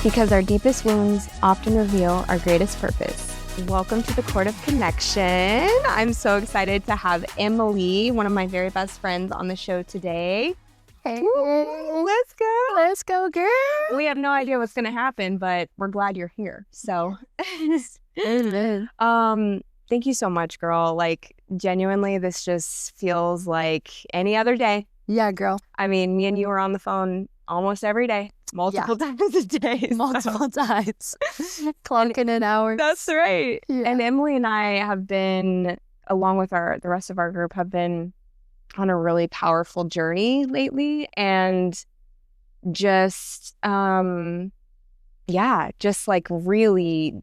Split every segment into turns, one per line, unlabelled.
because our deepest wounds often reveal our greatest purpose. Welcome to the Court of Connection. I'm so excited to have Emily, one of my very best friends, on the show today.
Hey,
Let's go.
let's go, girl.
We have no idea what's going to happen, but we're glad you're here. So, thank you so much, girl. Like, genuinely, this just feels like any other day.
Yeah, girl.
I mean, me and you are on the phone almost every day, multiple times a day.
Multiple times. Clocking in hours.
That's right.
Yeah.
And Emily and I have been, along with the rest of our group, have been on a really powerful journey lately, and just just like really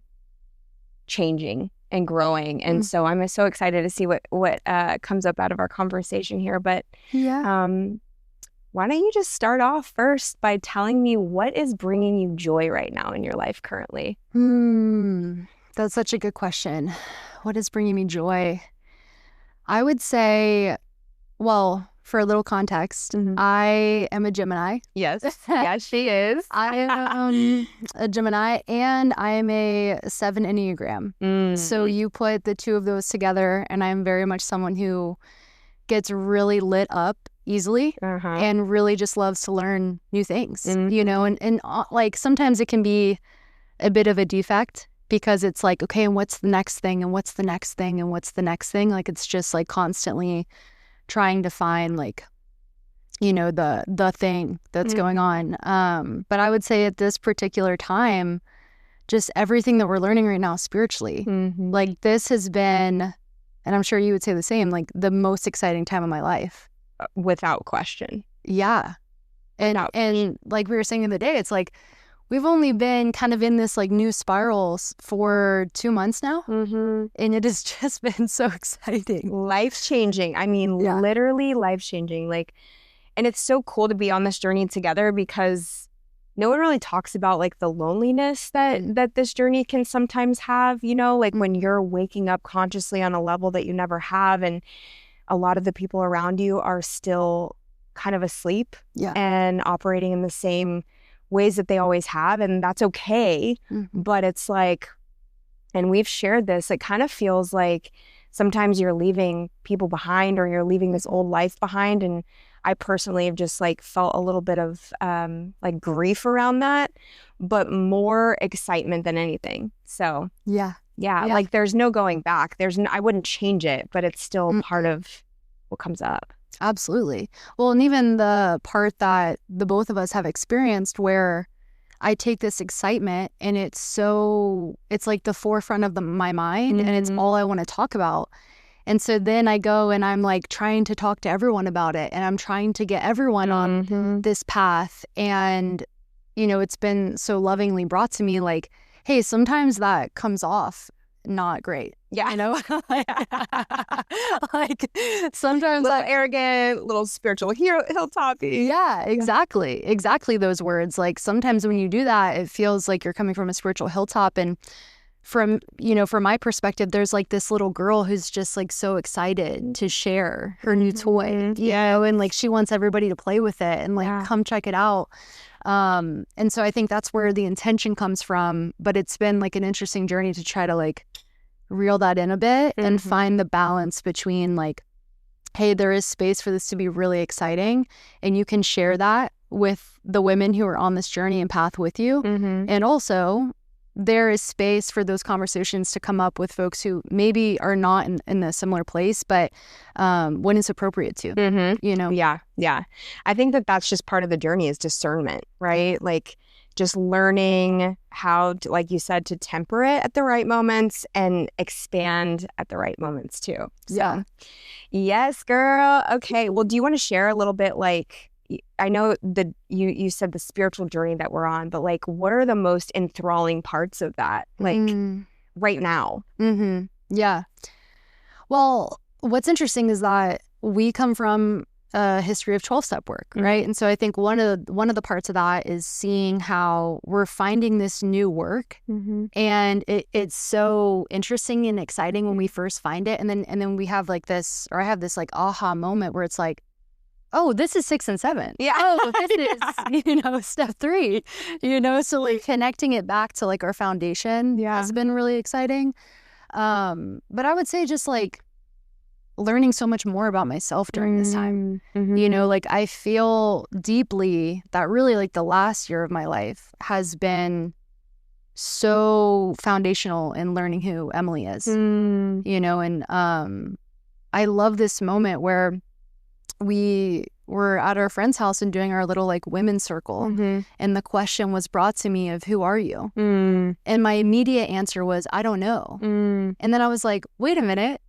changing and growing. And so I'm so excited to see what comes up out of our conversation here. But why don't you just start off first by telling me what is bringing you joy right now in your life currently?
That's such a good question. What is bringing me joy? I would say, well, for a little context, I am a Gemini.
Yes. Yes, she is.
I am a Gemini, and I am a 7 Enneagram. So you put the two of those together, and I am very much someone who gets really lit up easily and really just loves to learn new things, you know, and like sometimes it can be a bit of a defect because it's like, okay, and what's the next thing, and what's the next thing, and what's the next thing? Like, it's just like constantly trying to find, like, you know, the thing that's going on. But I would say at this particular time, just everything that we're learning right now spiritually, like this has been, and I'm sure you would say the same, like the most exciting time of my life.
Without question.
Yeah. And like we were saying the other day, it's like we've only been kind of in this like new spirals for 2 months now. And it has just been so exciting.
Life-changing. I mean, literally life-changing. Like, and it's so cool to be on this journey together because no one really talks about like the loneliness that this journey can sometimes have, you know, like when you're waking up consciously on a level that you never have, and a lot of the people around you are still kind of asleep and operating in the same ways that they always have. And that's okay. But it's like, and we've shared this, it kind of feels like sometimes you're leaving people behind, or you're leaving this old life behind. And I personally have just like felt a little bit of like grief around that, but more excitement than anything. So yeah, like there's no going back. I wouldn't change it, but it's still part of what comes up.
Absolutely. Well, and even the part that the both of us have experienced where I take this excitement and it's like the forefront of my mind, and it's all I want to talk about. And so then I go and I'm like trying to talk to everyone about it, and I'm trying to get everyone on this path. And, you know, it's been so lovingly brought to me like, hey, sometimes that comes off not great.
Yeah.
You know? Like sometimes
little arrogant, little spiritual hilltoppy.
Yeah, exactly. Exactly those words. Like sometimes when you do that, it feels like you're coming from a spiritual hilltop. And from my perspective, there's like this little girl who's just like so excited to share her new toy, you know, and like she wants everybody to play with it and like come check it out. And so I think that's where the intention comes from, but it's been like an interesting journey to try to like reel that in a bit and find the balance between like, hey, there is space for this to be really exciting, and you can share that with the women who are on this journey and path with you. And also there is space for those conversations to come up with folks who maybe are not in a similar place, but when it's appropriate to, you know?
Yeah. I think that's just part of the journey is discernment, right? Like just learning how to, like you said, to temper it at the right moments and expand at the right moments too. So, yes, girl. Okay. Well, do you want to share a little bit, like, I know that you said the spiritual journey that we're on, but like, what are the most enthralling parts of that, like right now?
Yeah. Well, what's interesting is that we come from a history of 12-step work, right? And so I think one of the parts of that is seeing how we're finding this new work, and it's so interesting and exciting when we first find it, and then we have like this, or I have this like aha moment where it's like, oh, this is 6 and 7.
Yeah.
Oh, this is, step 3, so like connecting it back to like our foundation has been really exciting. But I would say just like learning so much more about myself during this time. Like I feel deeply that really like the last year of my life has been so foundational in learning who Emily is, and I love this moment where we were at our friend's house and doing our little like women's circle, and the question was brought to me of who are you? And my immediate answer was, I don't know. And then I was like, wait a minute,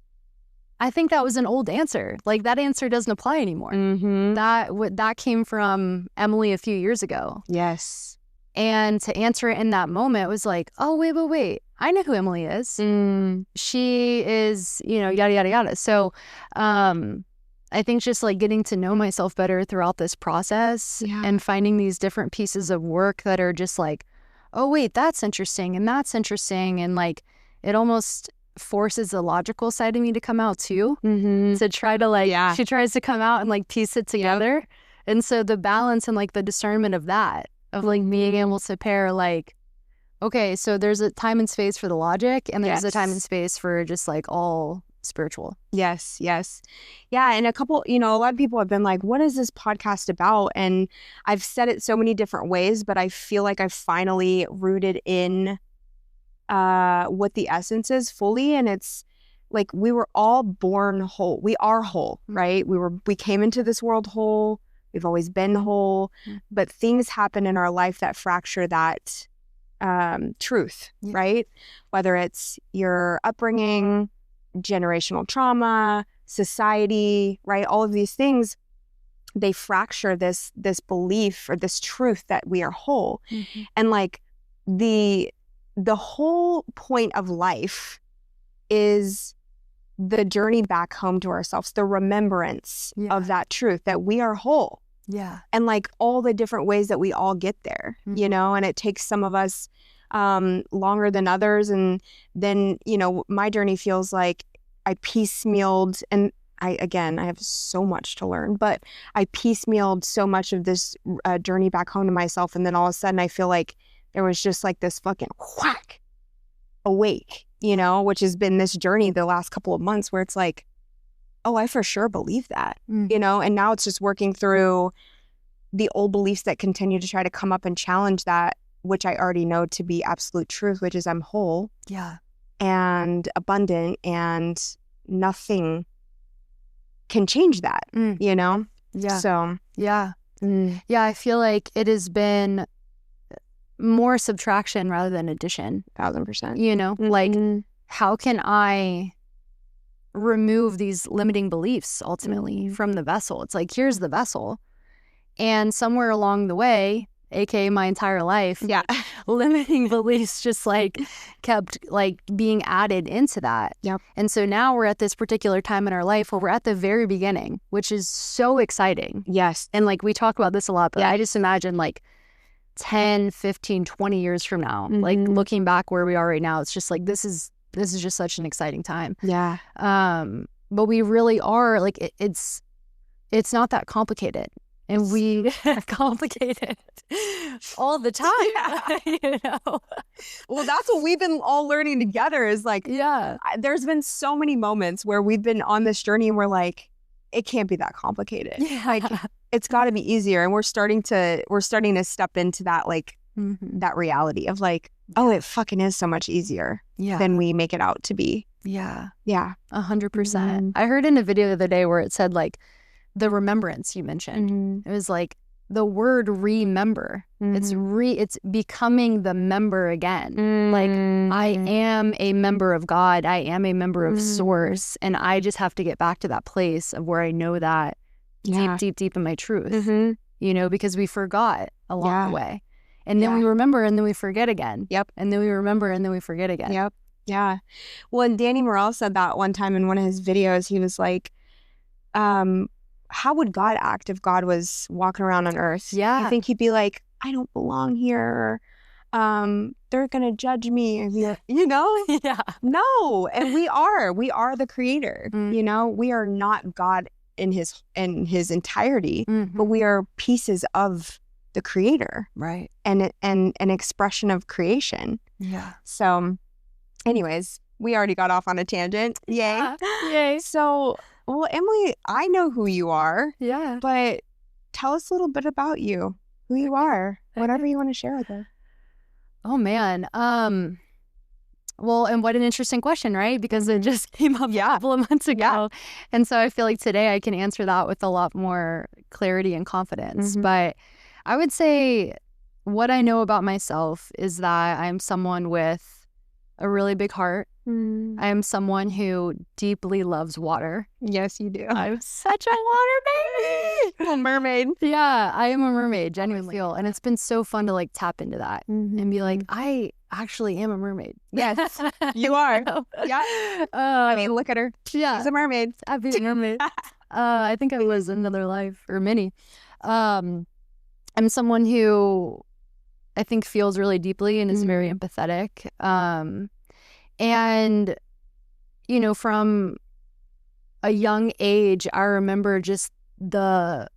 I think that was an old answer. Like that answer doesn't apply anymore. That came from Emily a few years ago.
Yes.
And to answer it in that moment was like, oh, wait. I know who Emily is. She is, yada, yada, yada. So I think just like getting to know myself better throughout this process and finding these different pieces of work that are just like, oh, wait, that's interesting. And that's interesting. And like, it almost forces the logical side of me to come out too, to try to like, she tries to come out and like piece it together. And so the balance and like the discernment of that, of like being able to pair like, okay, so there's a time and space for the logic and there's a time and space for just like all spiritual.
Yes. Yeah. And a lot of people have been like, what is this podcast about? And I've said it so many different ways, but I feel like I've finally rooted in what the essence is fully. And it's like, we were all born whole. We are whole, right? We came into this world whole. We've always been whole, but things happen in our life that fracture that truth, right? Whether it's your upbringing, generational trauma, society, right? All of these things, they fracture this belief or this truth that we are whole. And like the whole point of life is the journey back home to ourselves, the remembrance of that truth that we are whole. And like all the different ways that we all get there, and it takes some of us longer than others. And then, my journey feels like I piecemealed, and I have so much to learn, but I piecemealed so much of this journey back home to myself. And then all of a sudden I feel like there was just like this fucking whack awake, which has been this journey the last couple of months where it's like, oh, I for sure believe that, and now it's just working through the old beliefs that continue to try to come up and challenge that, which I already know to be absolute truth, which is I'm whole and abundant and nothing can change that, So,
I feel like it has been more subtraction rather than addition.
1,000%.
Like how can I remove these limiting beliefs ultimately from the vessel? It's like, here's the vessel. And somewhere along the way, aka my entire life, limiting beliefs just like kept like being added into that. And so now we're at this particular time in our life where we're at the very beginning, which is so exciting. And like we talk about this a lot, but I just imagine like 10, 15, 20 years from now, like looking back where we are right now, it's just like this is just such an exciting time. But we really are like it's not that complicated. And we complicate it all the time,
Well, that's what we've been all learning together is like, there's been so many moments where we've been on this journey and we're like, it can't be that complicated. Like, it's got to be easier. And we're starting to step into that, like, that reality of like, oh, it fucking is so much easier than we make it out to be.
100%. I heard in a video the other day where it said like, the remembrance you mentioned. It was like the word remember. It's becoming the member again. Like I am a member of God. I am a member of Source, and I just have to get back to that place of where I know that deep in my truth. Because we forgot along the way, and then we remember, and then we forget again. And then we remember, and then we forget again.
Well, and Danny Morrell said that one time in one of his videos. He was like, how would God act if God was walking around on earth? I think he'd be like, I don't belong here. They're going to judge me. No. And we are the creator. We are not God in his entirety,
Mm-hmm.
but we are pieces of the creator,
Right.
and an expression of creation.
Yeah.
So anyways, we already got off on a tangent. Yay.
Yeah. Yay.
So, well, Emily, I know who you are.
Yeah.
But tell us a little bit about you, who you are, whatever you want to share with us.
Oh, man. Well, and what an interesting question, right? Because it just came up a couple of months ago.
Yeah.
And so I feel like today I can answer that with a lot more clarity and confidence.
Mhm.
But I would say what I know about myself is that I'm someone with a really big heart. I am someone who deeply loves water.
Yes, you do.
I'm such a water baby.
A mermaid.
Yeah, I am a mermaid, genuinely. And it's been so fun to like tap into that and be like, I actually am a mermaid.
Yes, you are. Yeah. I mean, look at her.
Yeah.
She's a mermaid.
I'd be a mermaid. I think I was in another life, or many. I'm someone who I think feels really deeply and is very empathetic. And, you know, from a young age, I remember just I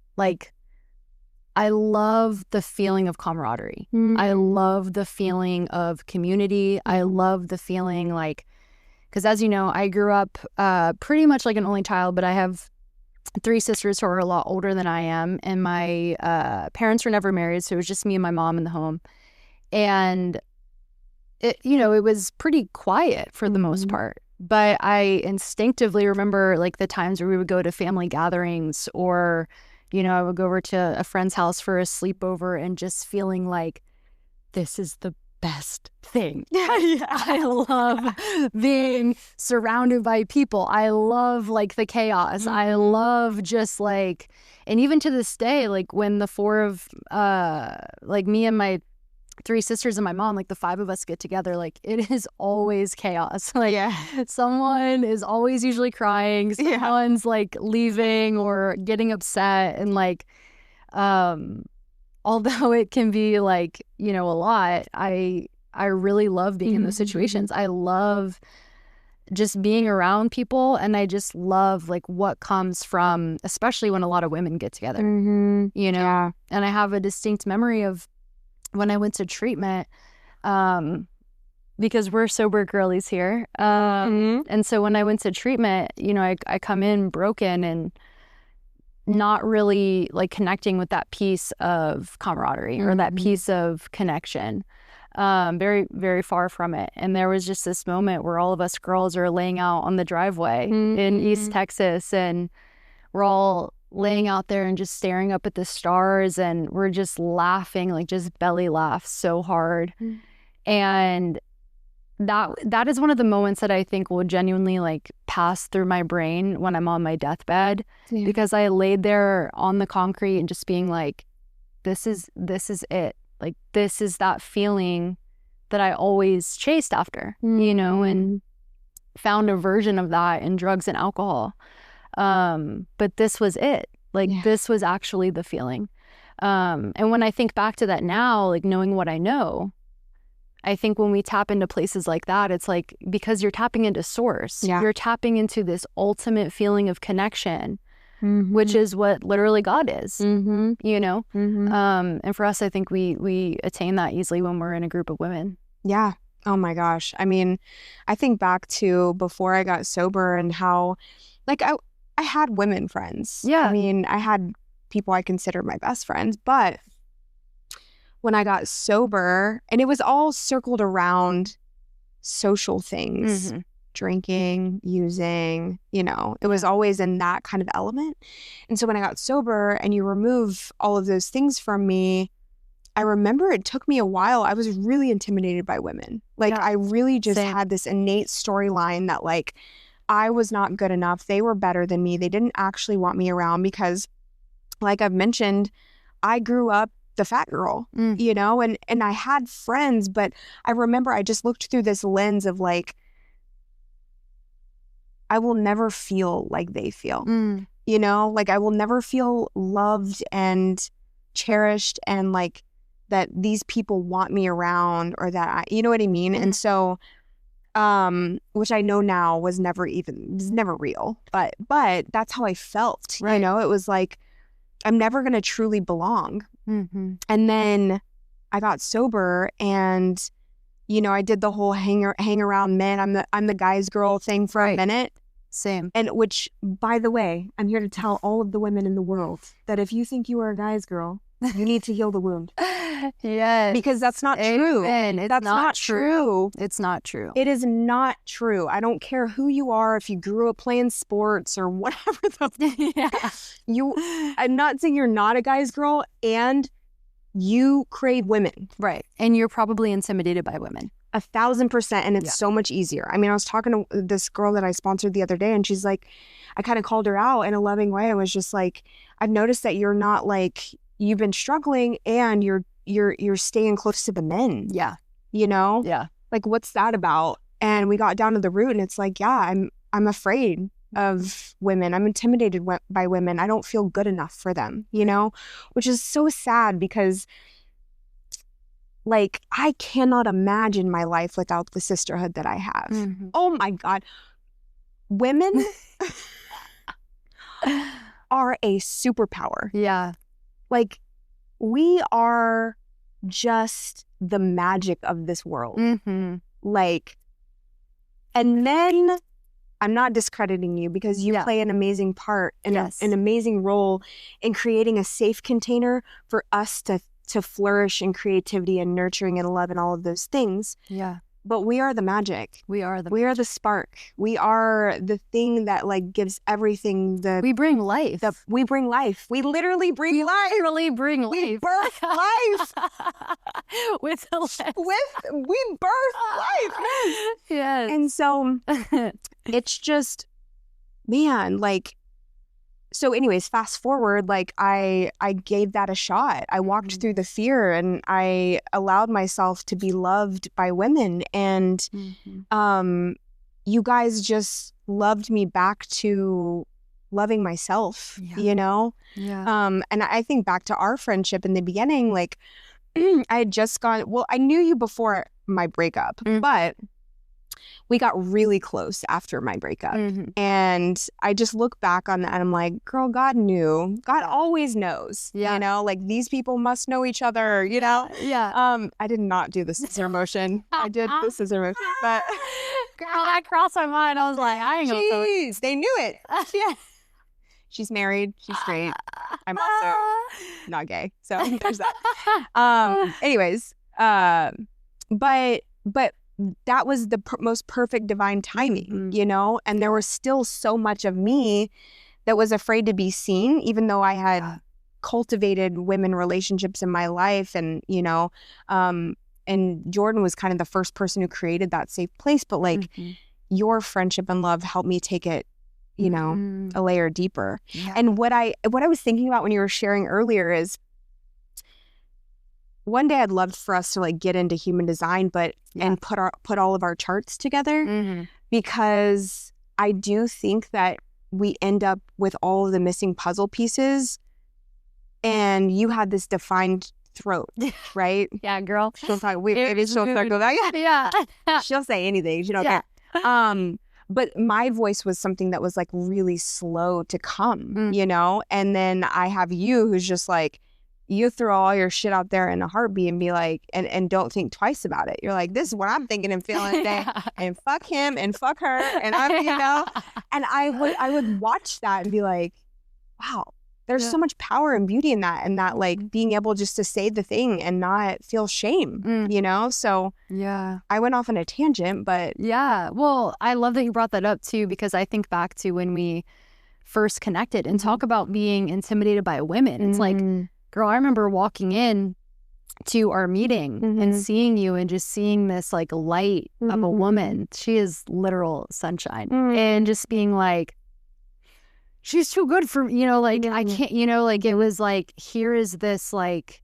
love the feeling of camaraderie. I love the feeling of community. I love the feeling because as you know, I grew up pretty much like an only child, but I have 3 sisters who are a lot older than I am. And my parents were never married, so it was just me and my mom in the home. And it was pretty quiet for the most part. But I instinctively remember like the times where we would go to family gatherings, or, you know, I would go over to a friend's house for a sleepover and just feeling like this is the best thing. I love being surrounded by people. I love like the chaos. I love just like, and even to this day, like when the 4 of like me and my 3 sisters and my mom, like the 5 of us get together, like it is always chaos. Like someone is always usually crying, someone's like leaving or getting upset, and like although it can be like, you know, a lot, I really love being in those situations. I love just being around people, and I just love like what comes from, especially when a lot of women get together, you know. And I have a distinct memory of when I went to treatment, because we're sober girlies here. And so when I went to treatment, you know, I come in broken and not really like connecting with that piece of camaraderie or that piece of connection. Very, very far from it. And there was just this moment where all of us girls are laying out on the driveway in East Texas, and we're all laying out there and just staring up at the stars, and we're just laughing, like just belly laugh so hard. And that is one of the moments that I think will genuinely like pass through my brain when I'm on my deathbed, because I laid there on the concrete and just being like, this is it. Like, this is that feeling that I always chased after, you know, and found a version of that in drugs and alcohol. But this was it. Like, this was actually the feeling. And when I think back to that now, like knowing what I know, I think when we tap into places like that, it's like, because you're tapping into source, you're tapping into this ultimate feeling of connection, which is what literally God is, you know? And for us, I think we attain that easily when we're in a group of women.
Yeah. Oh my gosh. I mean, I think back to before I got sober and how, like, I had women friends.
Yeah.
I mean, I had people I considered my best friends, but when I got sober, and it was all circled around social things, drinking, using, you know, it was always in that kind of element. And so when I got sober and you remove all of those things from me, I remember it took me a while. I was really intimidated by women. Like, I really just had this innate storyline that like, I was not good enough. They were better than me. They didn't actually want me around because, like I've mentioned, I grew up the fat girl, you know, and I had friends, but I remember I just looked through this lens of like, I will never feel like they feel, you know, like I will never feel loved and cherished, and like that these people want me around, or that you know what I mean? And so which I know now was never real, but that's how I felt.
Right.
You know, it was like, I'm never going to truly belong.
Mm-hmm.
And then I got sober, and, you know, I did the whole hang around men. I'm the guy's girl thing for a minute.
Same.
And which, by the way, I'm here to tell all of the women in the world that if you think you are a guy's girl, you need to heal the wound.
Yes.
Because that's not true.
That's not true. It's not true.
It is not true. I don't care who you are, if you grew up playing sports or whatever. I'm not saying you're not a guy's girl, and you crave women.
Right. And you're probably intimidated by women.
1,000%. And it's so much easier. I mean, I was talking to this girl that I sponsored the other day, and she's like, I kind of called her out in a loving way. I was just like, I've noticed that you're not like, you've been struggling, and you're staying close to the men.
Yeah.
You know?
Yeah.
Like, what's that about? And we got down to the root, and it's like, yeah, I'm afraid of women. I'm intimidated by women. I don't feel good enough for them, you know? Which is so sad, because like, I cannot imagine my life without the sisterhood that I have.
Mm-hmm.
Oh my God. Women are a superpower.
Yeah.
Like, we are just the magic of this world.
Mm-hmm.
Like, and then I'm not discrediting you, because you play an amazing part and an amazing role in creating a safe container for us to flourish in creativity and nurturing and love and all of those things.
Yeah.
But we are the magic.
We are
the spark. We are the thing that like gives everything
we bring life.
We bring life. We literally bring life.
Literally bring life.
We birth life.
We
birth life.
Yes.
And so it's just, man, like, so anyways, fast forward, like I gave that a shot. I walked through the fear, and I allowed myself to be loved by women. And you guys just loved me back to loving myself, you know?
Yeah.
And I think back to our friendship in the beginning, like I had just I knew you before my breakup, but we got really close after my breakup. And I just look back on that, and I'm like, girl, God knew. God always knows. You know, like, these people must know each other, you know?
Yeah.
I did not do the scissor motion. I did the scissor motion, but
girl, that crossed my mind. I was like, I ain't gonna do it.
Jeez, they knew it. Yeah. She's married. She's straight. I'm also not gay. So there's that. Anyways, but that was the most perfect divine timing, you know? And there was still so much of me that was afraid to be seen, even though I had cultivated women relationships in my life. And, you know, and Jordan was kind of the first person who created that safe place. But like, your friendship and love helped me take it, you know, a layer deeper. Yeah. And what I was thinking about when you were sharing earlier is, one day I'd love for us to like get into human design, and put all of our charts together, because I do think that we end up with all of the missing puzzle pieces, and you had this defined throat, right?
Yeah, girl.
She'll talk. Maybe she'll circle that.
Yeah.
She'll say anything. She don't care. But my voice was something that was like really slow to come, you know. And then I have you, who's just like, you throw all your shit out there in a heartbeat and be like, and don't think twice about it. You're like, this is what I'm thinking and feeling today, and fuck him and fuck her, and I'm, you know. And I would watch that and be like, wow, there's so much power and beauty in that, and that like being able just to say the thing and not feel shame, you know. So I went off on a tangent, but
well, I love that you brought that up too, because I think back to when we first connected and talk about being intimidated by women. It's like, girl, I remember walking in to our meeting and seeing you and just seeing this like light of a woman. She is literal sunshine. And just being like, she's too good for, you know, like, I can't, you know, like, it was like, here is this like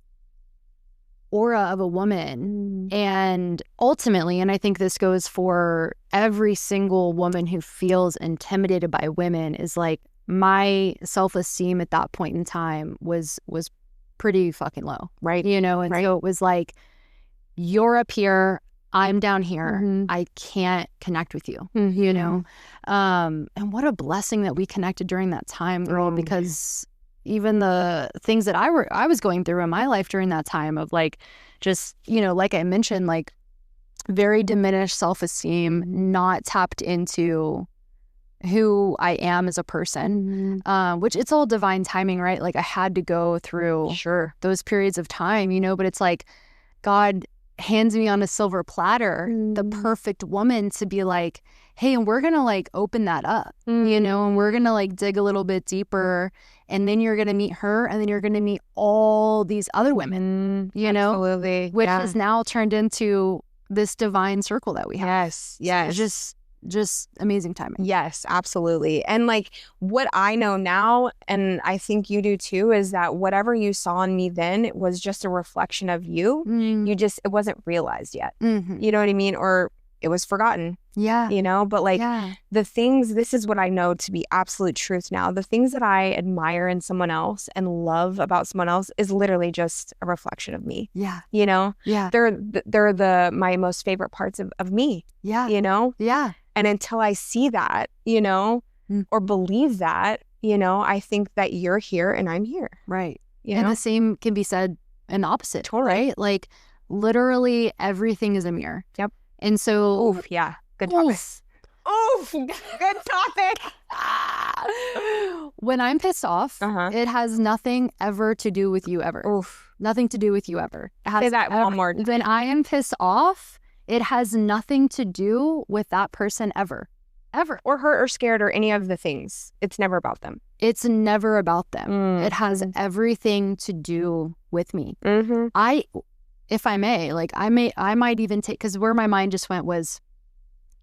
aura of a woman. And ultimately, and I think this goes for every single woman who feels intimidated by women, is like, my self-esteem at that point in time was pretty fucking low, right? You know, and so it was like, you're up here, I'm down here. I can't connect with you, you know? And what a blessing that we connected during that time, girl, because even the things that I was going through in my life during that time of like, just, you know, like I mentioned, like very diminished self-esteem, not tapped into who I am as a person, which it's all divine timing, right? Like I had to go through those periods of time, you know, but it's like God hands me on a silver platter the perfect woman to be like, hey, and we're gonna like open that up, you know, and we're gonna like dig a little bit deeper, and then you're gonna meet her, and then you're gonna meet all these other women, you know,
absolutely,
which has now turned into this divine circle that we have.
Yes.
So just amazing timing.
Yes, absolutely. And like what I know now, and I think you do too, is that whatever you saw in me then, it was just a reflection of you. It wasn't realized yet. You know what I mean? Or it was forgotten.
Yeah.
You know, but like the things, this is what I know to be absolute truth now. The things that I admire in someone else and love about someone else is literally just a reflection of me.
Yeah.
You know?
Yeah.
They're my most favorite parts of me.
Yeah.
You know?
Yeah.
And until I see that, you know, or believe that, you know, I think that you're here and I'm here.
Right.
You
and
know?
the same can be said in the opposite.
Totally.
Right? Like literally everything is a mirror.
Yep.
And so.
Oof, yeah. Good topic. Oof. Good topic.
When I'm pissed off, it has nothing ever to do with you ever.
Oof.
Nothing to do with you ever.
Say that one more.
When I am pissed off, it has nothing to do with that person ever. Ever.
Or hurt or scared or any of the things. It's never about them.
It's never about them. It has everything to do with me. If I may, like I might even take, because where my mind just went was,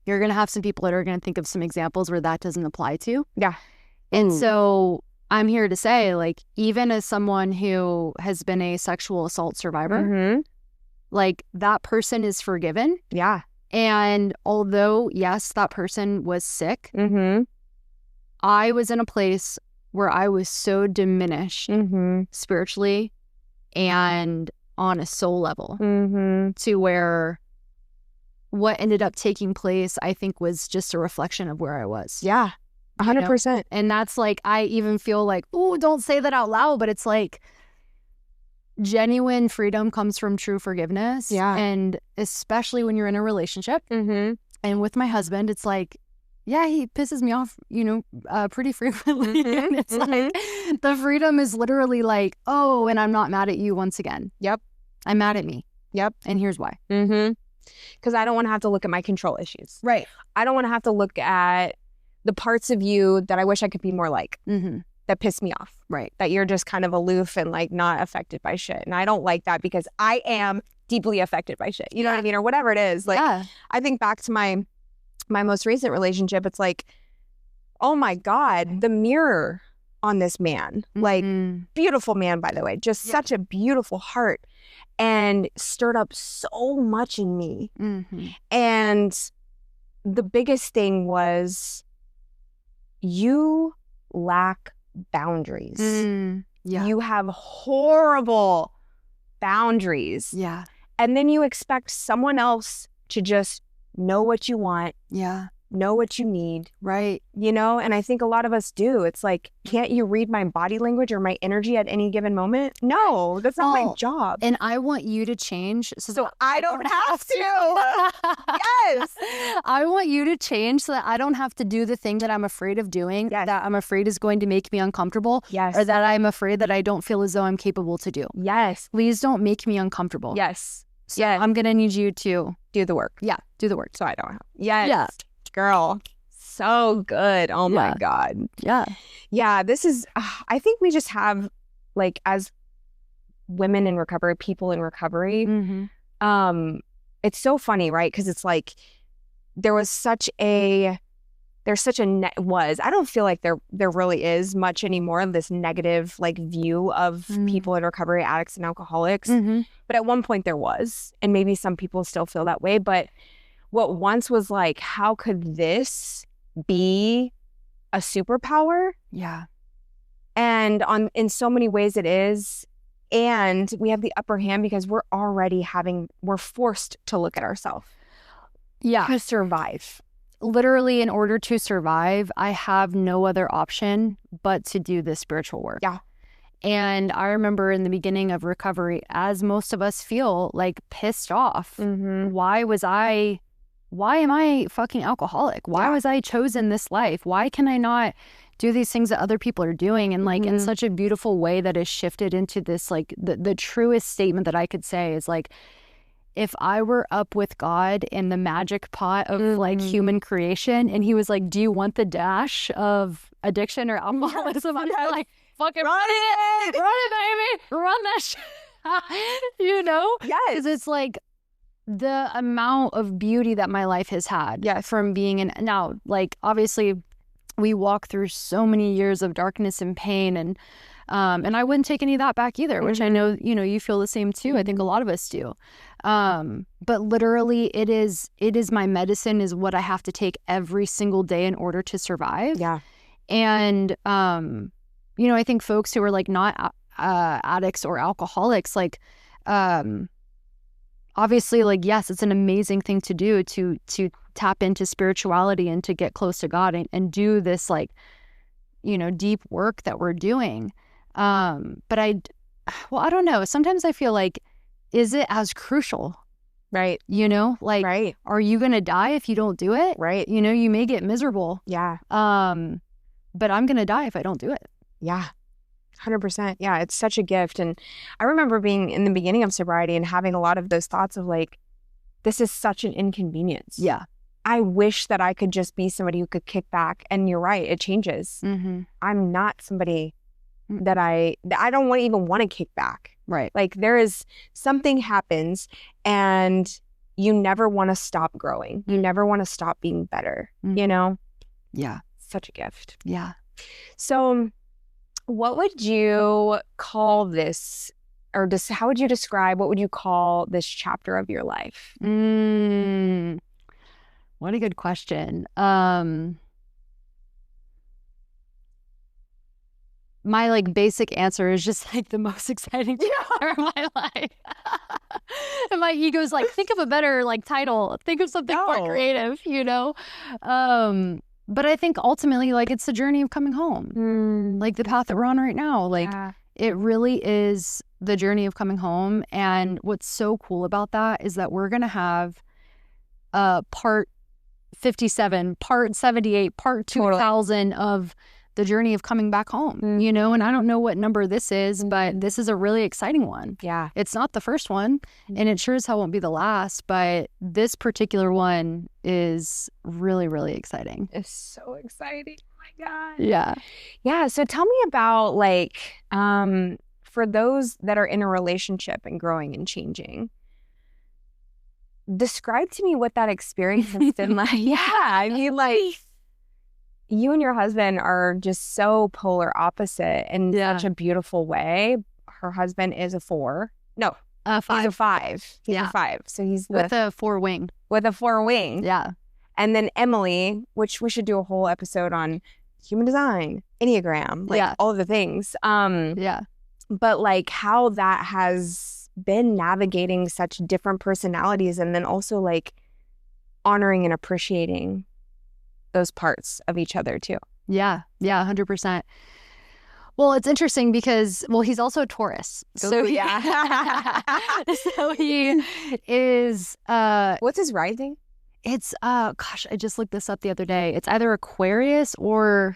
you're going to have some people that are going to think of some examples where that doesn't apply to.
Yeah.
And so I'm here to say, like, even as someone who has been a sexual assault survivor, like that person is forgiven.
Yeah.
And although, yes, that person was sick, I was in a place where I was so diminished spiritually and on a soul level to where what ended up taking place, I think, was just a reflection of where I was.
Yeah, 100%.
You know? And that's like, I even feel like, oh, don't say that out loud, but it's like, genuine freedom comes from true forgiveness.
Yeah.
And especially when you're in a relationship. And with my husband, it's like, yeah, he pisses me off, you know, pretty frequently. And it's like, the freedom is literally like, oh, and I'm not mad at you once again.
Yep.
I'm mad at me.
Yep.
And here's why.
Because I don't want to have to look at my control issues.
Right.
I don't want to have to look at the parts of you that I wish I could be more like. That piss me off.
Right.
That you're just kind of aloof and like not affected by shit. And I don't like that because I am deeply affected by shit. You know what I mean? Or whatever it is. Like, I think back to my most recent relationship, it's like, oh my God, the mirror on this man. Like, beautiful man, by the way. Just such a beautiful heart. And stirred up so much in me. And the biggest thing was, you lack boundaries. You have horrible boundaries.
Yeah.
And then you expect someone else to just know what you want.
Yeah.
Know what you need.
Right.
You know, and I think a lot of us do. It's like, can't you read my body language or my energy at any given moment? No, that's not my job.
And I want you to change
so I don't have to. Yes.
I want you to change so that I don't have to do the thing that I'm afraid of doing, that I'm afraid is going to make me uncomfortable, or that I'm afraid that I don't feel as though I'm capable to do.
Yes.
Please don't make me uncomfortable.
Yes.
So I'm going to need you to
do the work.
Yeah, do the work.
So I don't have. Yes.
Yeah.
Girl, so good. Oh my God.
Yeah.
Yeah, this is, I think we just have, like, as women in recovery, people in recovery, it's so funny, right? Because it's like, there's such a, I don't feel like there really is much anymore, this negative, like, view of people in recovery, addicts and alcoholics. But at one point there was, and maybe some people still feel that way, but what once was like, how could this be a superpower?
Yeah.
And in so many ways it is. And we have the upper hand because we're forced to look at ourselves. to survive.
Literally, in order to survive, I have no other option but to do this spiritual work.
Yeah.
And I remember in the beginning of recovery, as most of us feel, like pissed off. Why am I fucking alcoholic? Why was I chosen this life? Why can I not do these things that other people are doing? And like in such a beautiful way that is shifted into this, like the truest statement that I could say is like, if I were up with God in the magic pot of like human creation, and he was like, do you want the dash of addiction or alcoholism? I'm like, fucking run it, baby, run that shit. You know?
Yes.
It's like the amount of beauty that my life has had from being in, now, like, obviously we walk through so many years of darkness and pain, and I wouldn't take any of that back either, which I know, you know, you feel the same too. I think a lot of us do. But literally it is my medicine, is what I have to take every single day in order to survive.
Yeah.
And, you know, I think folks who are like not addicts or alcoholics, like, obviously, like, yes, it's an amazing thing to do, to tap into spirituality and to get close to God and do this, like, you know, deep work that we're doing. But I don't know. Sometimes I feel like, is it as crucial?
Right.
You know, like, are you going to die if you don't do it?
Right.
You know, you may get miserable.
Yeah.
But I'm going to die if I don't do it.
Yeah. 100%. Yeah. It's such a gift. And I remember being in the beginning of sobriety and having a lot of those thoughts of like, this is such an inconvenience.
Yeah.
I wish that I could just be somebody who could kick back. And you're right. It changes. I'm not somebody that I don't even want to kick back.
Right.
Like there is something happens and you never want to stop growing. You never want to stop being better, you know?
Yeah.
Such a gift.
Yeah.
So what would you call this, or how would you describe, what would you call this chapter of your life?
What a good question. My like basic answer is just like the most exciting chapter of my life. And my ego's like, think of a better like title. Think of something more creative, you know? But I think ultimately, like, it's the journey of coming home. Like the path that we're on right now. Like it really is the journey of coming home. And what's so cool about that is that we're gonna have part 57, part 78, part 2000 of the journey of coming back home, you know? And I don't know what number this is, but this is a really exciting one.
Yeah.
It's not the first one, and it sure as hell won't be the last, but this particular one is really, really exciting.
It's so exciting. Oh my God.
Yeah.
Yeah. So tell me about like, for those that are in a relationship and growing and changing, describe to me what that experience has been like. Yeah. I mean, like, you and your husband are just so polar opposite in such a beautiful way. Her husband is a 4. No,
5.
He's a 5. He's a 5. So he's
with a 4 wing.
With a 4 wing.
Yeah.
And then Emily, which we should do a whole episode on human design, Enneagram, like all of the things. But like how that has been navigating such different personalities, and then also like honoring and appreciating those parts of each other too.
Yeah. Yeah. 100%. Well, it's interesting because, well, he's also a Taurus. So so he is,
what's his rising?
It's, gosh, I just looked this up the other day. It's either Aquarius or,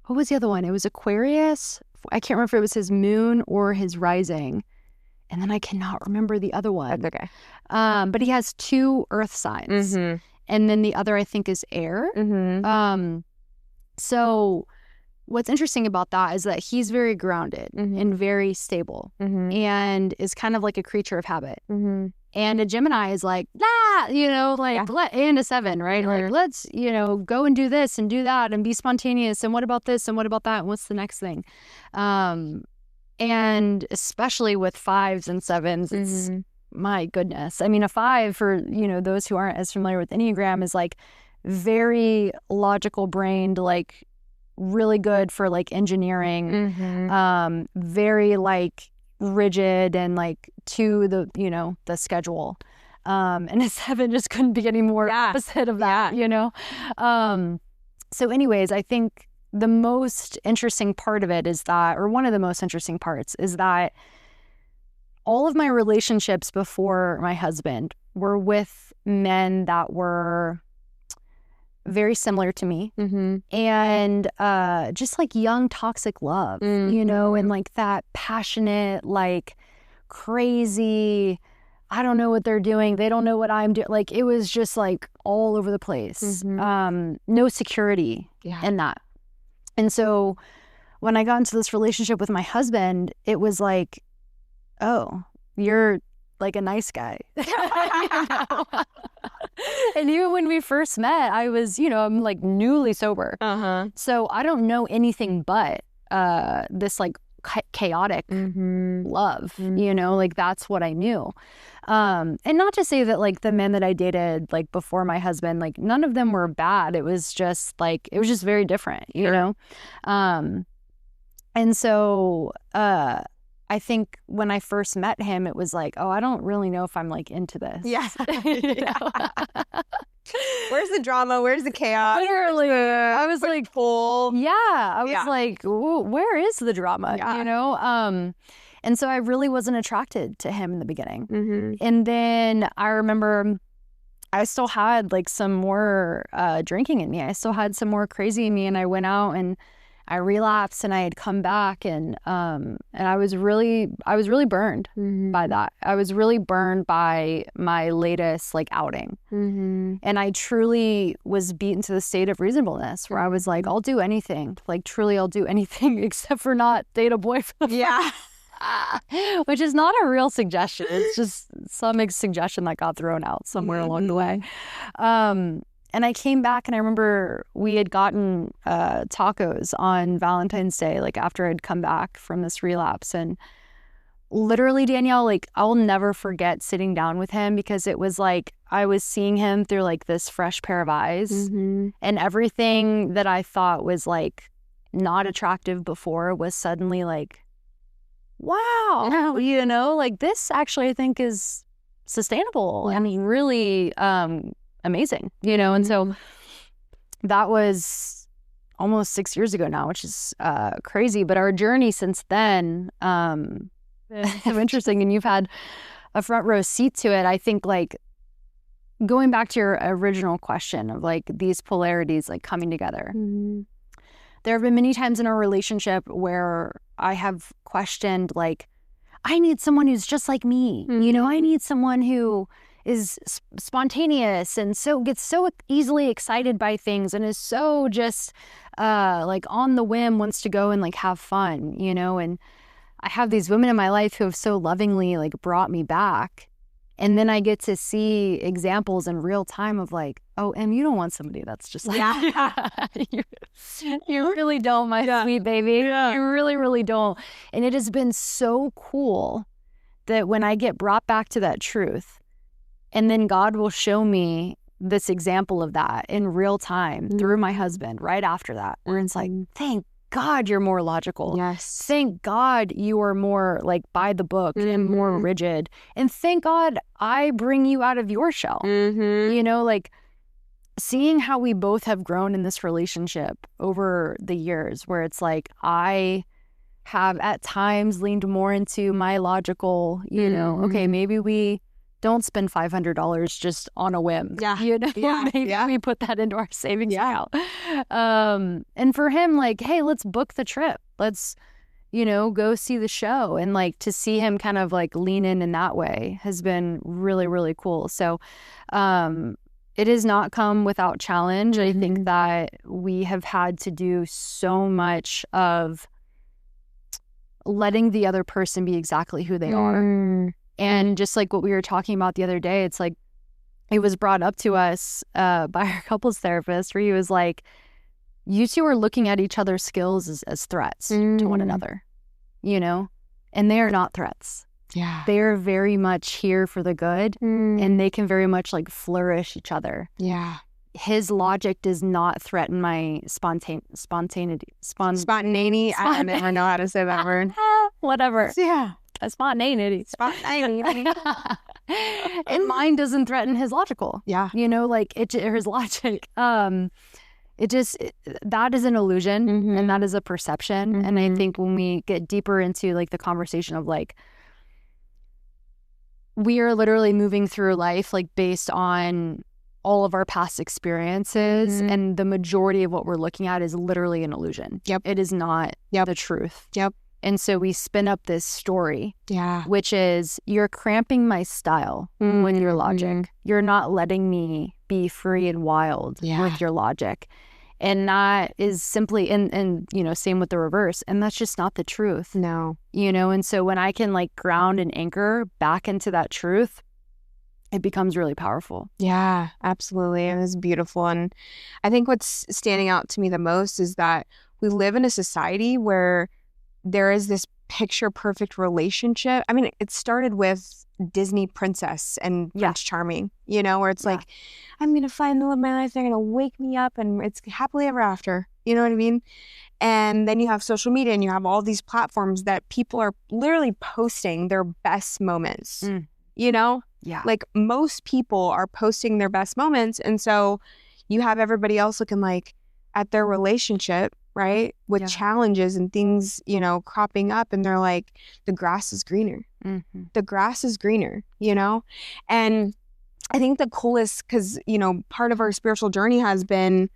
what was the other one? It was Aquarius. I can't remember if it was his moon or his rising. And then I cannot remember the other one.
That's okay.
But he has 2 earth signs. And then the other, I think, is air. So what's interesting about that is that he's very grounded and very stable and is kind of like a creature of habit. And a Gemini is like, you know, like, and a 7, right? Like, let's, you know, go and do this and do that and be spontaneous. And what about this? And what about that? And what's the next thing? And especially with 5s and 7s, it's, my goodness. I mean, a 5, for, you know, those who aren't as familiar with Enneagram, is like very logical brained, like really good for like engineering, very like rigid and like to the, you know, the schedule. And a 7 just couldn't be any more opposite of that, you know? So anyways, I think the most interesting part of it is that, or one of the most interesting parts is that all of my relationships before my husband were with men that were very similar to me, and just like young toxic love, you know, and like that passionate, like crazy, I don't know what they're doing, they don't know what I'm doing, like it was just like all over the place. No security in that. And so when I got into this relationship with my husband, it was like, oh, you're like a nice guy. And even when we first met, I was, you know, I'm like newly sober. So I don't know anything but this like chaotic love, you know, like that's what I knew. And not to say that like the men that I dated like before my husband, like none of them were bad. It was just like, it was just very different, you know? And so, I think when I first met him, it was like, oh, I don't really know if I'm like into this.
Yeah. Where's the drama? Where's the chaos?
Literally, I was like,
full.
Yeah, I was like, where is the drama? You know? And so I really wasn't attracted to him in the beginning. And then I remember I still had like some more drinking in me. I still had some more crazy in me, and I went out and I relapsed, and I had come back, and I was really burned by that. I was really burned by my latest like outing, and I truly was beaten to the state of reasonableness, where I was like, I'll do anything, like truly, I'll do anything except for not date a boyfriend. Which is not a real suggestion. It's just some suggestion that got thrown out somewhere along the way. And I came back, and I remember we had gotten tacos on Valentine's Day, like after I'd come back from this relapse. And literally, Danielle, like I'll never forget sitting down with him, because it was like I was seeing him through like this fresh pair of eyes, and everything that I thought was like not attractive before was suddenly like, wow, you know, like this actually I think is sustainable and really amazing, you know. And so that was almost 6 years ago now, which is crazy. But our journey since then is so interesting, and you've had a front row seat to it. I think like going back to your original question of like these polarities like coming together. There have been many times in our relationship where I have questioned like, I need someone who's just like me, you know, I need someone who is spontaneous and so gets so easily excited by things and is so just like on the whim, wants to go and like have fun, you know. And I have these women in my life who have so lovingly like brought me back, and then I get to see examples in real time of like, oh, Em, you don't want somebody that's just like you really don't, my sweet baby. You really, really don't. And it has been so cool that when I get brought back to that truth, and then God will show me this example of that in real time through my husband right after that, where it's like, thank God you're more logical.
Yes.
Thank God you are more like by the book and more rigid. And thank God I bring you out of your shell. You know, like seeing how we both have grown in this relationship over the years, where it's like I have at times leaned more into my logical, you know, okay, maybe we don't spend $500 just on a whim. You know, maybe we put that into our savings account. And for him, like, hey, let's book the trip. Let's, you know, go see the show. And like to see him kind of like lean in that way has been really, really cool. So it has not come without challenge. I think that we have had to do so much of letting the other person be exactly who they are. And just like what we were talking about the other day, it's like it was brought up to us by our couples therapist, where he was like, you two are looking at each other's skills as threats to one another, you know, and they are not threats. They are very much here for the good, and they can very much like flourish each other. His logic does not threaten my spontaneity.
I never know how to say that word.
Whatever.
Spontaneity.
And mine doesn't threaten his logical.
Yeah.
You know, like or his logic. That is an illusion, and that is a perception. And I think when we get deeper into like the conversation of like, we are literally moving through life like based on all of our past experiences, and the majority of what we're looking at is literally an illusion.
Yep.
It is not the truth.
Yep.
And so we spin up this story,
yeah,
which is, you're cramping my style with your logic. You're not letting me be free and wild with your logic. And that is simply, and you know, same with the reverse. And that's just not the truth.
No.
You know, and so when I can like ground and anchor back into that truth, it becomes really powerful.
Yeah, absolutely. It was beautiful. And I think what's standing out to me the most is that we live in a society where there is this picture perfect relationship. I mean, it started with Disney princess and Prince Charming, you know, where it's like, I'm going to find the love of my life. They're going to wake me up and it's happily ever after. You know what I mean? And then you have social media and you have all these platforms that people are literally posting their best moments, you know?
Yeah.
Like most people are posting their best moments. And so you have everybody else looking like at their relationship, right? With challenges and things, you know, cropping up. And they're like, the grass is greener. The grass is greener, you know? And I think the coolest, because, you know, part of our spiritual journey has been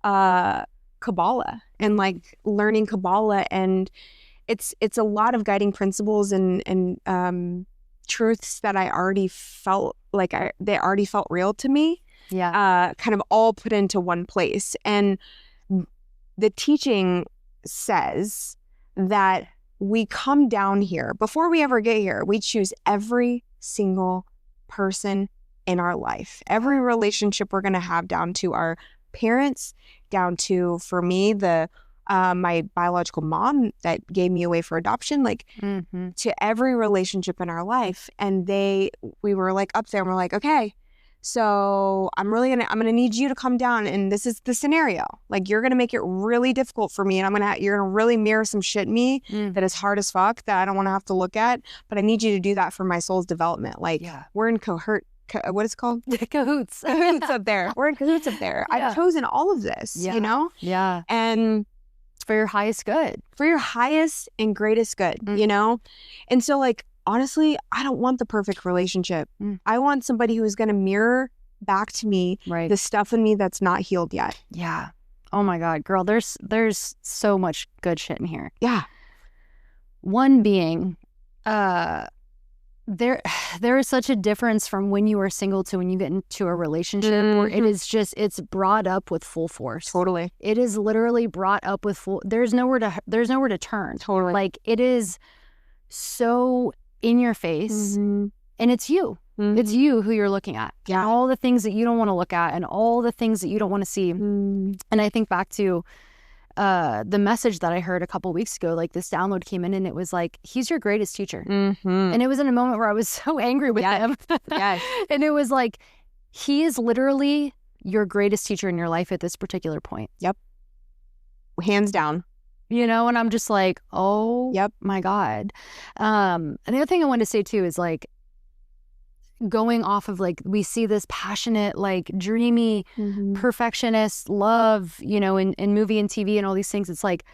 Kabbalah and like learning Kabbalah. And it's a lot of guiding principles and truths that I already felt like they already felt real to me.
Yeah.
Kind of all put into one place. And the teaching says that we come down here, before we ever get here, we choose every single person in our life, every relationship we're going to have, down to our parents, down to, for me, my biological mom that gave me away for adoption, like to every relationship in our life. And we were like up there and we're like, okay, so I'm going to need you to come down, and this is the scenario. Like, you're going to make it really difficult for me, and you're going to really mirror some shit in me that is hard as fuck that I don't want to have to look at, but I need you to do that for my soul's development. Like, we're in what is it called?
Cahoots.
Cahoots up there. We're in cahoots up there. I've chosen all of this, you know?
Yeah.
And
it's for your highest good.
For your highest and greatest good, you know? And so, like, honestly, I don't want the perfect relationship. I want somebody who's going to mirror back to me the stuff in me that's not healed yet.
Yeah. Oh my God, girl, there's so much good shit in here.
Yeah.
One being, there is such a difference from when you are single to when you get into a relationship where it is just, it's brought up with full force.
Totally.
It is literally brought up with there's nowhere to turn.
Totally.
Like, it is so in your face, and it's you. It's you who you're looking at.
Yeah.
And all the things that you don't want to look at and all the things that you don't want to see. And I think back to the message that I heard a couple weeks ago, like this download came in and it was like, he's your greatest teacher. And it was in a moment where I was so angry with him.
Yes.
And it was like, he is literally your greatest teacher in your life at this particular point.
Yep. Hands down.
You know, and I'm just like, oh, my God. And the other thing I wanted to say too is like, going off of like, we see this passionate, like dreamy, perfectionist love, you know, in movie and TV and all these things. It's like,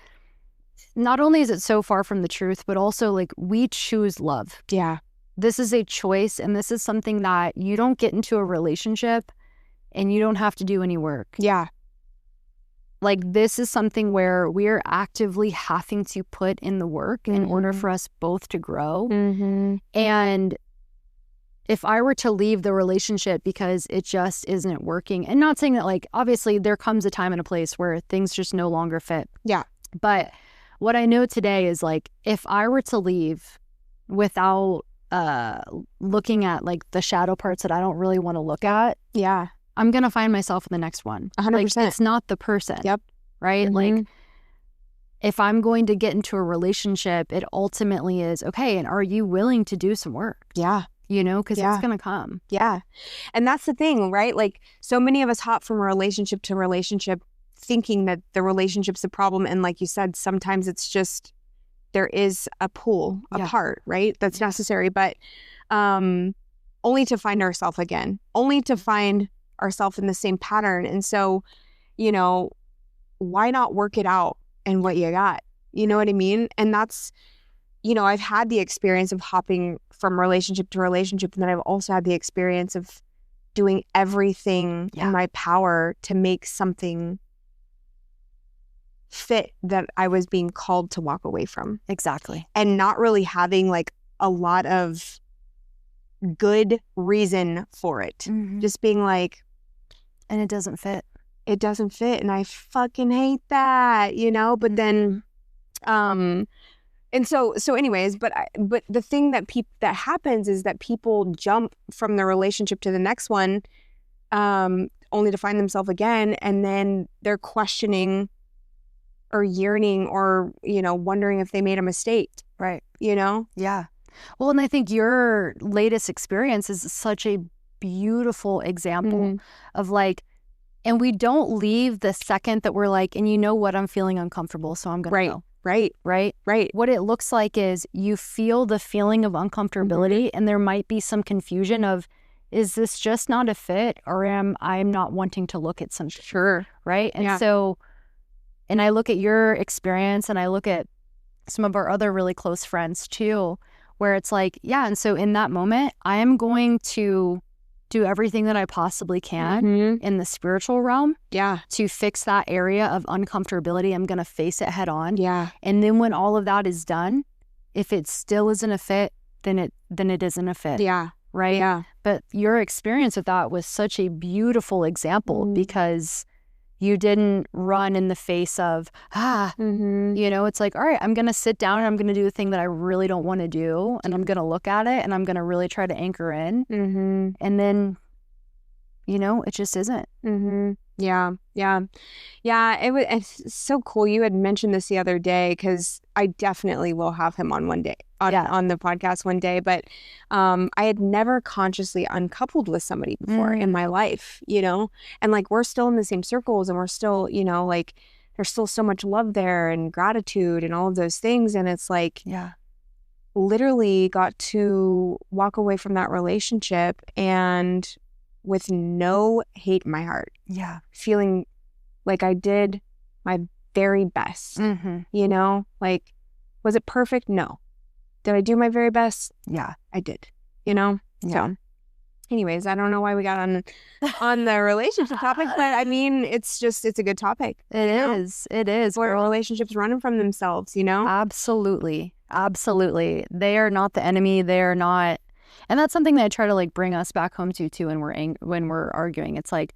not only is it so far from the truth, but also like, we choose love.
Yeah.
This is a choice, and this is something that you don't get into a relationship and you don't have to do any work.
Yeah.
Like, this is something where we're actively having to put in the work in order for us both to grow. And if I were to leave the relationship because it just isn't working, and not saying that, like, obviously there comes a time and a place where things just no longer fit.
Yeah.
But what I know today is, like, if I were to leave without looking at like the shadow parts that I don't really want to look at, I'm going to find myself in the next one.
100%.
Like, it's not the person.
Yep.
Right? Like, if I'm going to get into a relationship, it ultimately is, okay, and are you willing to do some work?
Yeah.
You know, because it's going to come.
Yeah. And that's the thing, right? Like, so many of us hop from relationship to relationship thinking that the relationship's a problem. And like you said, sometimes it's just, there is a pull apart, right? That's necessary. But only to find ourselves again, only to find ourselves in the same pattern. And so, why not work it out in what you got? You know what I mean? And that's, I've had the experience of hopping from relationship to relationship. And then I've also had the experience of doing everything in my power to make something fit that I was being called to walk away from.
Exactly.
And not really having like a lot of good reason for it. Just being like,
and it doesn't fit.
It doesn't fit. And I fucking hate that, but then, and so anyways, but the thing that happens is that people jump from the relationship to the next one, only to find themselves again. And then they're questioning or yearning or, wondering if they made a mistake.
Right.
Yeah.
Well, and I think your latest experience is such a beautiful example of like, and we don't leave the second that we're like, and you know what, I'm feeling uncomfortable, so I'm going to go. Right. What it looks like is you feel the feeling of uncomfortability and there might be some confusion of, is this just not a fit or I'm not wanting to look at something?
Sure.
Right. And so, and I look at your experience and I look at some of our other really close friends too, where it's like, and so in that moment, I am going to do everything that I possibly can in the spiritual realm to fix that area of uncomfortability. I'm going to face it head on.
Yeah.
And then when all of that is done, if it still isn't a fit, then it isn't a fit.
Yeah.
Right?
Yeah.
But your experience with that was such a beautiful example because you didn't run in the face of, it's like, all right, I'm going to sit down and I'm going to do the thing that I really don't want to do. And I'm going to look at it and I'm going to really try to anchor in. And then, it just isn't.
Yeah. It's so cool. You had mentioned this the other day because I definitely will have him on one day on the podcast one day. But I had never consciously uncoupled with somebody before in my life, and like we're still in the same circles and we're still, like there's still so much love there and gratitude and all of those things. And it's like, literally got to walk away from that relationship and with no hate in my heart.
Yeah.
Feeling like I did my very best, like, was it perfect? No. Did I do my very best?
Yeah.
I did, So anyways, I don't know why we got on the relationship topic, but I mean, it's a good topic.
It is. It is.
Where relationships running from themselves,
Absolutely. Absolutely. They are not the enemy. They are not. And that's something that I try to like bring us back home to too when we're arguing. It's like,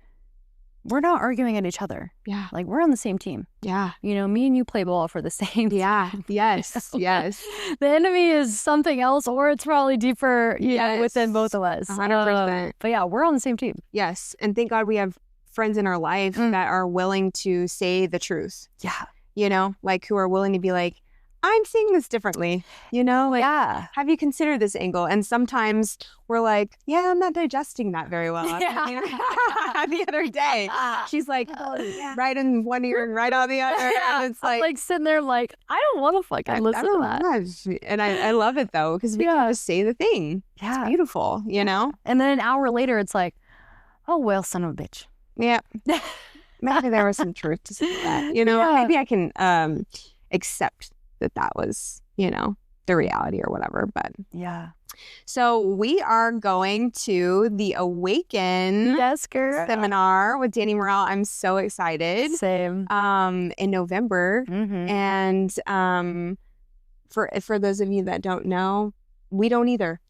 we're not arguing at each other.
Yeah.
Like we're on the same team.
Yeah.
Me and you play ball for the same team.
Yeah. Yes. Yes.
The enemy is something else or it's probably deeper within both of us.
100%.
But yeah, we're on the same team.
Yes. And thank God we have friends in our life that are willing to say the truth.
Yeah.
Like who are willing to be like, I'm seeing this differently, have you considered this angle? And sometimes we're like, I'm not digesting that very well. The other day, she's like, right in one ear and right on the other. And it's
like sitting there like, I don't want to fucking listen to that.
And I love it though, because we can just say the thing.
Yeah.
It's beautiful, And
then an hour later, it's like, oh, well, son of a bitch.
Yeah. Maybe there was some truth to say that, Maybe I can accept that was, the reality or whatever. But so we are going to the Awaken seminar with Danny Morrell. I'm so excited.
Same.
In November. And for those of you that don't know, we don't either.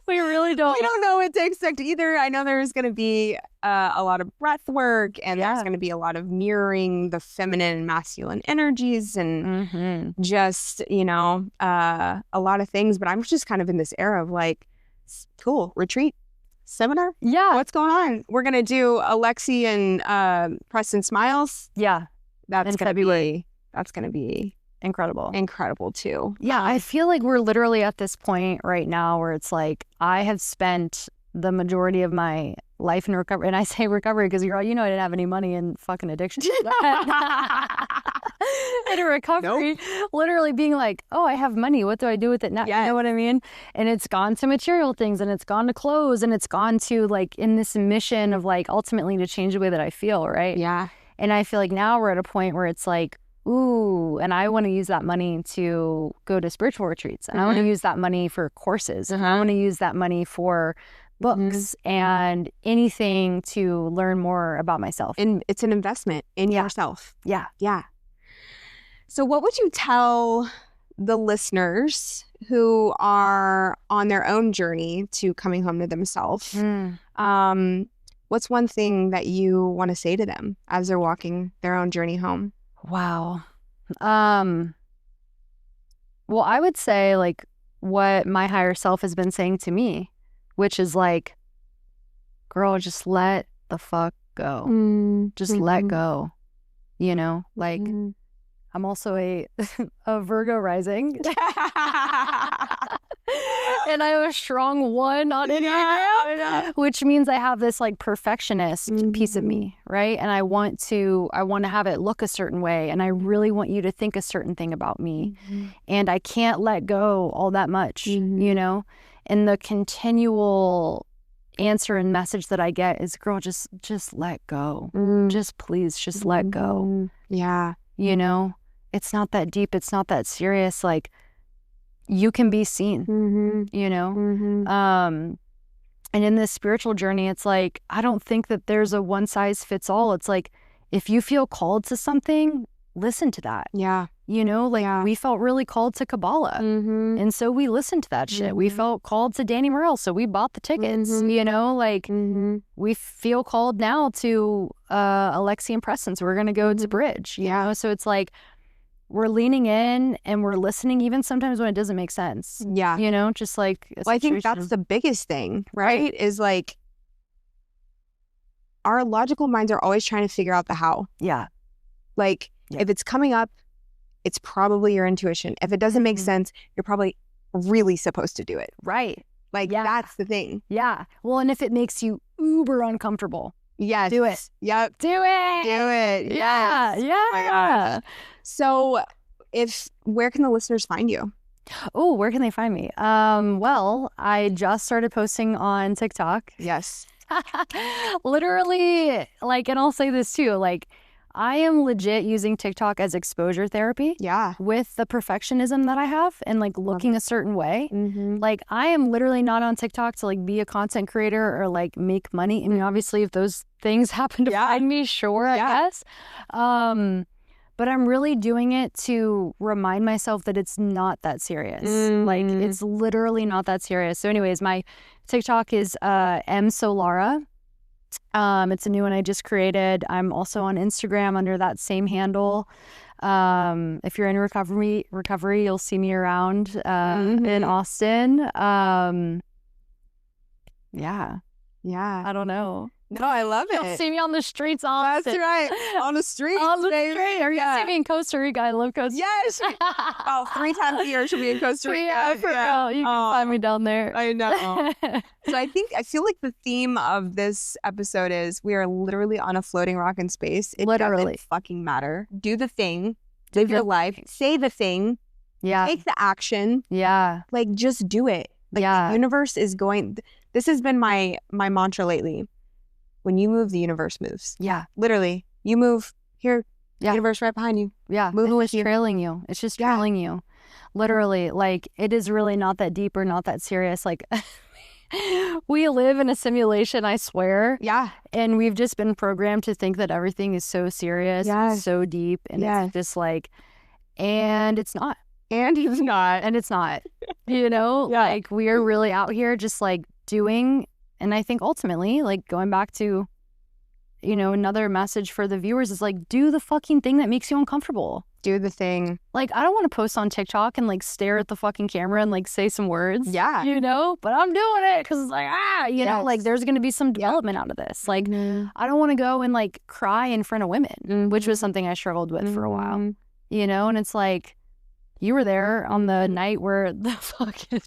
We really don't.
We don't know what to expect either. I know there's going to be a lot of breath work and there's going to be a lot of mirroring the feminine and masculine energies and just, a lot of things. But I'm just kind of in this era of like, cool, retreat, seminar?
Yeah.
What's going on? We're going to do Alexi and Preston Smiles.
Yeah.
That's going to be incredible too.
Yeah, I feel like we're literally at this point right now where it's like I have spent the majority of my life in recovery. And I say recovery because I didn't have any money in fucking addiction. In recovery, literally being like, oh, I have money. What do I do with it now? Yes. You know what I mean? And it's gone to material things, and it's gone to clothes, and it's gone to like in this mission of like ultimately to change the way that I feel, right?
Yeah.
And I feel like now we're at a point where it's like, ooh, and I want to use that money to go to spiritual retreats. And I want to use that money for courses. And I want to use that money for books and anything to learn more about myself.
And it's an investment in yourself.
Yeah.
Yeah. So what would you tell the listeners who are on their own journey to coming home to themselves? What's one thing that you want to say to them as they're walking their own journey home?
Wow. Well, I would say like what my higher self has been saying to me, which is like, girl, just let the fuck go. Just let go. Like I'm also a Virgo rising. And I have a strong 1 on Enneagram, which means I have this like perfectionist piece of me, right? And I want to have it look a certain way, and I really want you to think a certain thing about me, and I can't let go all that much, And the continual answer and message that I get is, girl, just let go, just please, just let go.
Yeah,
it's not that deep, it's not that serious, like. You can be seen, and in this spiritual journey, it's like, I don't think that there's a one size fits all. It's like, if you feel called to something, listen to that.
Yeah.
We felt really called to Kabbalah. And so we listened to that shit. We felt called to Danny Morrell, so we bought the tickets, we feel called now to Alexi and Preston, so we're going to go to Bridge, So it's like, we're leaning in and we're listening, even sometimes when it doesn't make sense.
Yeah.
Just like...
Well, I think that's the biggest thing, right? Is like, our logical minds are always trying to figure out the how.
Yeah.
Like, if it's coming up, it's probably your intuition. If it doesn't make sense, you're probably really supposed to do it.
Right.
Like, that's the thing.
Yeah. Well, and if it makes you uber uncomfortable,
yes.
Do it.
Yep.
Do it.
Do it.
Yeah.
Yes.
Yeah.
Oh my gosh. So where can the listeners find you?
Oh, where can they find me? Well, I just started posting on TikTok.
Yes.
Literally, like, and I'll say this too, like, I am legit using TikTok as exposure therapy.
Yeah.
With the perfectionism that I have and like looking a certain way. Like, I am literally not on TikTok to like be a content creator or like make money. I mean, obviously, if those things happen to find me, sure, I guess. But I'm really doing it to remind myself that it's not that serious. Like, it's literally not that serious. So anyways, my TikTok is msolara. It's a new one I just created. I'm also on Instagram under that same handle. If you're in recovery, you'll see me around in Austin. Yeah. I don't know.
No, I love it.
You'll see me on the streets often.
That's right. On the streets.
On the street. Or you see me in Costa Rica. I love Costa Rica.
Yes. 3 times a year she'll be in Costa Rica.
Yeah, for real. You can find me down there.
I know. So I feel like the theme of this episode is we are literally on a floating rock in space. It doesn't fucking matter. Do the thing. Live your life. Say the thing.
Yeah.
Take the action.
Yeah.
Like, just do it. Like, the universe is going. This has been my mantra lately. When you move, the universe moves.
Yeah.
Literally. You move here, universe right behind you.
Yeah.
Moving with you.
Trailing you. It's just trailing you. Literally. Like, it is really not that deep or not that serious. Like, we live in a simulation, I swear.
Yeah.
And we've just been programmed to think that everything is so serious, so deep. And it's just like, and it's not.
And it's not.
And it's not. Like, we are really out here just like doing. And I think ultimately, like, going back to, another message for the viewers is like, do the fucking thing that makes you uncomfortable.
Do the thing.
Like, I don't want to post on TikTok and like stare at the fucking camera and like say some words.
Yeah.
But I'm doing it because it's like, like there's going to be some development out of this. Like, I don't want to go and like cry in front of women, which was something I struggled with for a while, and it's like, you were there on the night where the fucking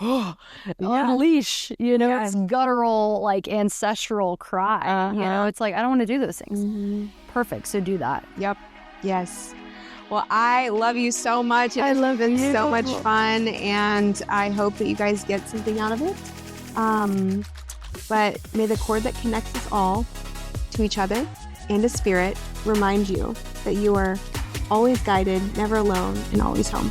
unleash, it's guttural, like ancestral cry. It's like, I don't want to do those things. Perfect. So do that.
Yep. Yes. Well, I love you so much.
I love
been so much fun, and I hope that you guys get something out of it. But may the cord that connects us all to each other and to spirit remind you that you are always guided, never alone, and always home.